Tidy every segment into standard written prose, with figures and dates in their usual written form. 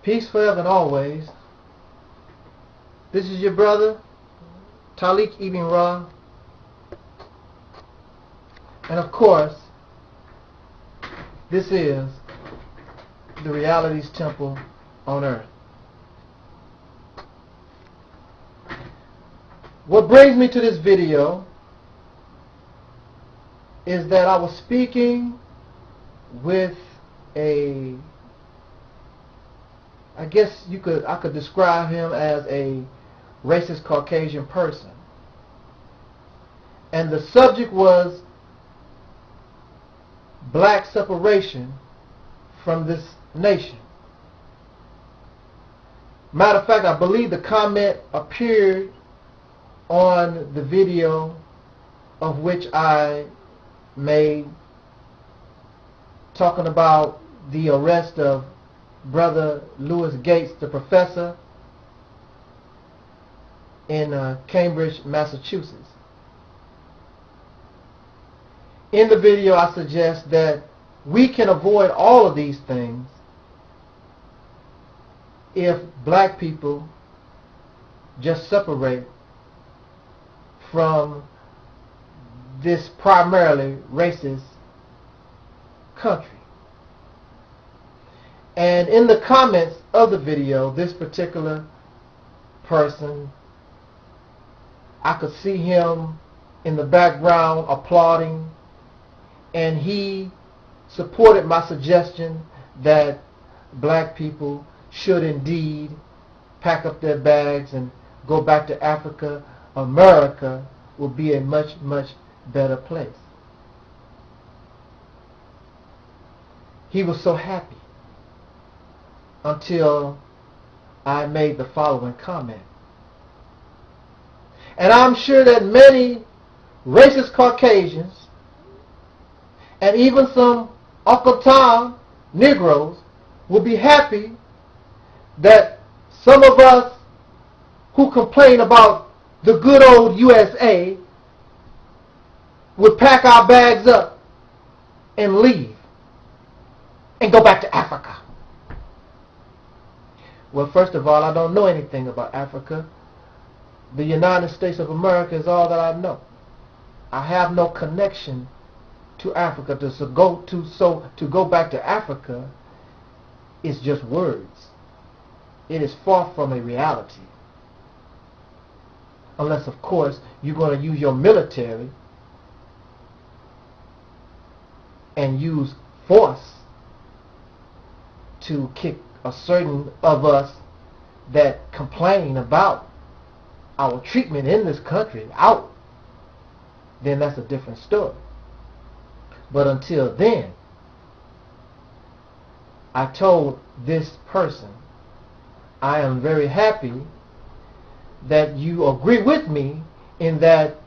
Peace forever and always. This is your brother, Taalik Ibn'rad. And of course, this is the Reality's Temple on Earth. What brings me to this video is that I was speaking with I guess I could describe him as a racist Caucasian person. And the subject was black separation from this nation. Matter of fact, I believe the comment appeared on the video of which I made talking about the arrest of Brother Louis Gates, the professor in Cambridge, Massachusetts. In the video, I suggest that we can avoid all of these things if black people just separate from this primarily racist country. And in the comments of the video, this particular person, I could see him in the background applauding, and he supported my suggestion that black people should indeed pack up their bags and go back to Africa. America will be a much, much better place. He was so happy until I made the following comment. And I'm sure that many racist Caucasians and even some Uncle Tom Negroes will be happy that some of us who complain about the good old USA would pack our bags up and leave and go back to Africa. Well, first of all, I don't know anything about Africa. The United States of America is all that I know. I have no connection to Africa. To go back to Africa is just words. It is far from a reality. Unless, of course, you're going to use your military and use force to kick a certain of us that complain about our treatment in this country out, then that's a different story. But until then, I told this person, I am very happy that you agree with me in that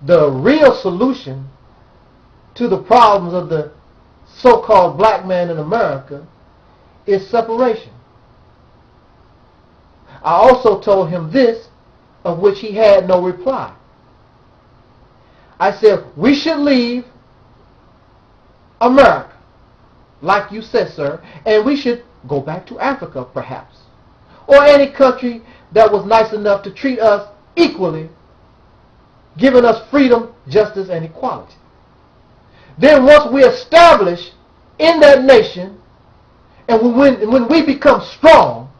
the real solution to the problems of the so-called black man in America is separation. I also told him this, of which he had no reply. I said, we should leave America, like you said, sir, and we should go back to Africa, perhaps, or any country that was nice enough to treat us equally, giving us freedom, justice, and equality. Then once we establish in that nation, and when we become strong,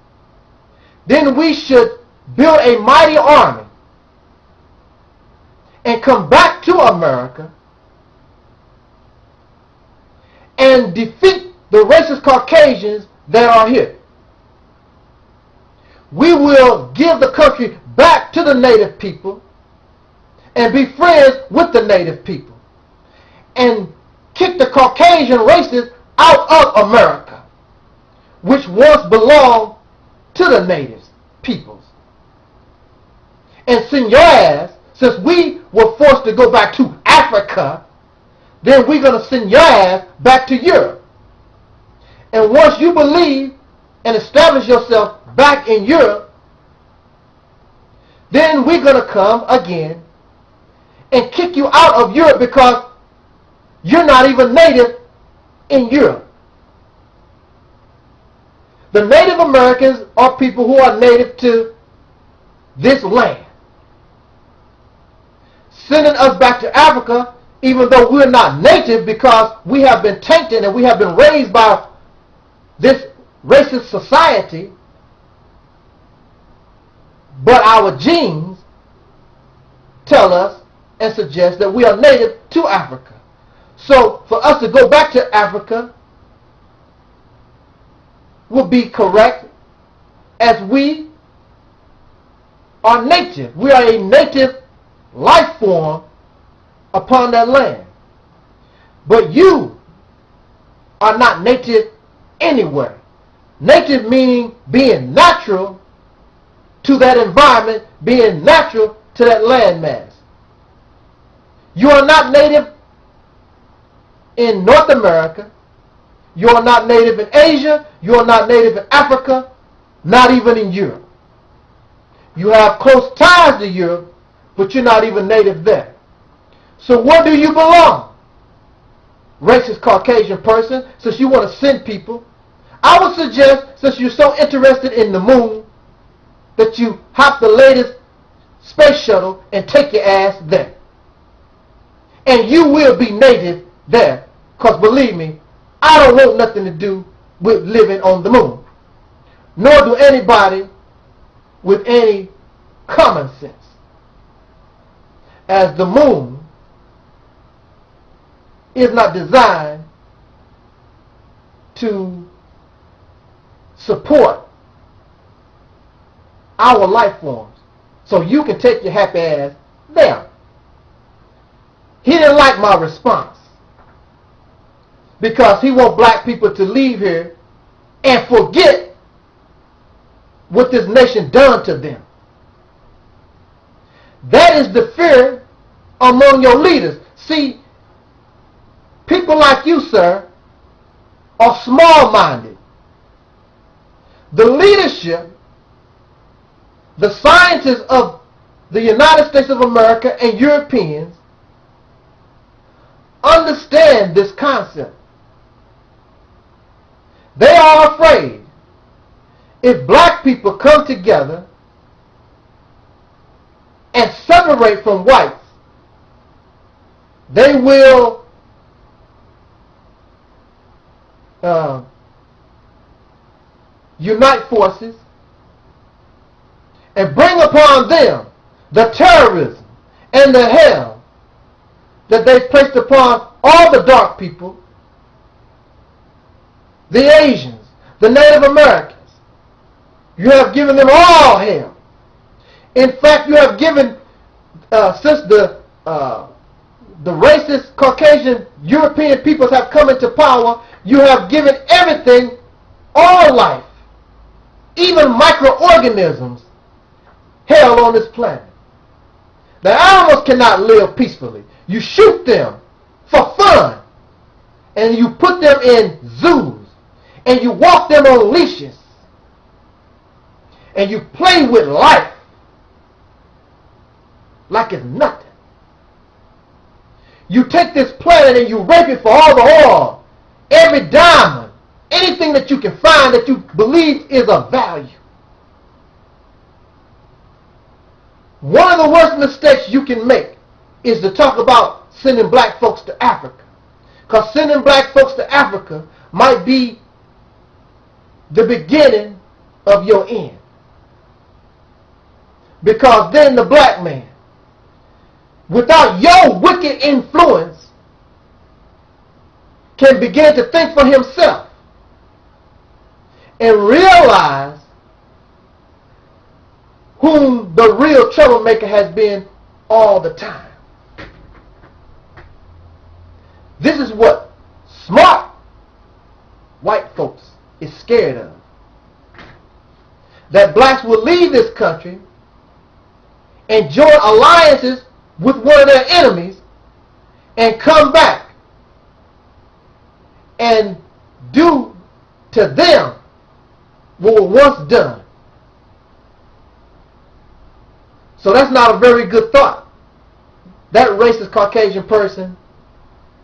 then we should build a mighty army and come back to America and defeat the racist Caucasians that are here. We will give the country back to the native people and be friends with the native people and kick the Caucasian races out of America, which once belonged to the native peoples, and send your ass, since we were forced to go back to Africa, then we're going to send your ass back to Europe. And once you believe and establish yourself back in Europe, then we're going to come again and kick you out of Europe because you're not even native in Europe. The Native Americans are people who are native to this land. Sending us back to Africa, even though we're not native, because we have been tainted and we have been raised by this racist society, but our genes tell us and suggest that we are native to Africa. So for us to go back to Africa would be correct, as we are native. We are a native life form upon that land. But you are not native anywhere. Native meaning being natural to that environment, being natural to that landmass. You are not native in North America. You are not native in Asia. You are not native in Africa. Not even in Europe. You have close ties to Europe, but you're not even native there. So where do you belong? Racist Caucasian person, since you want to send people. I would suggest, since you're so interested in the moon, that you hop the latest space shuttle and take your ass there. And you will be native there. Because believe me, I don't want nothing to do with living on the moon. Nor do anybody with any common sense. As the moon is not designed to support our life forms. So you can take your happy ass there. He didn't like my response, because he wants black people to leave here and forget what this nation done to them. That is the fear among your leaders. See, people like you, sir, are small-minded. The leadership, the scientists of the United States of America and Europeans understand this concept. They are afraid if black people come together and separate from whites, they will unite forces and bring upon them the terrorism and the hell that they've placed upon all the dark people, the Asians, the Native Americans. You have given them all hell. In fact, you have given, since the racist Caucasian European peoples have come into power, you have given everything, all life, even microorganisms, hell on this planet. The animals cannot live peacefully. You shoot them for fun, and you put them in zoos, and you walk them on leashes, and you play with life like it's nothing. You take this planet and you rape it for all the oil, every diamond, anything that you can find that you believe is of value. One of the worst mistakes you can make is to talk about sending black folks to Africa. Because sending black folks to Africa might be the beginning of your end. Because then the black man, without your wicked influence, can begin to think for himself and realize whom the real troublemaker has been all the time. This is what smart white folks is scared of. That blacks will leave this country and join alliances with one of their enemies and come back and do to them what was once done. So that's not a very good thought. That racist Caucasian person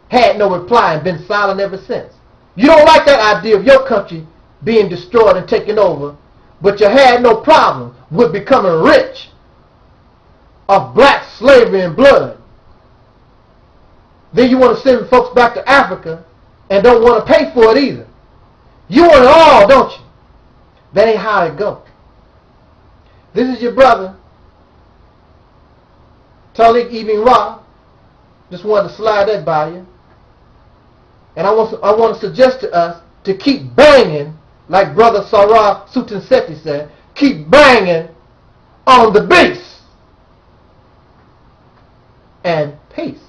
had no reply and been silent ever since. You don't like that idea of your country being destroyed and taken over, but you had no problem with becoming rich of black slavery and blood. Then you want to send folks back to Africa and don't want to pay for it either. You want it all, don't you? That ain't how it goes. This is your brother, Taalik Ibn'rad. Just wanted to slide that by you. And I want to suggest to us to keep banging, like Brother Sarah Sutanseti said, keep banging on the bass. And peace.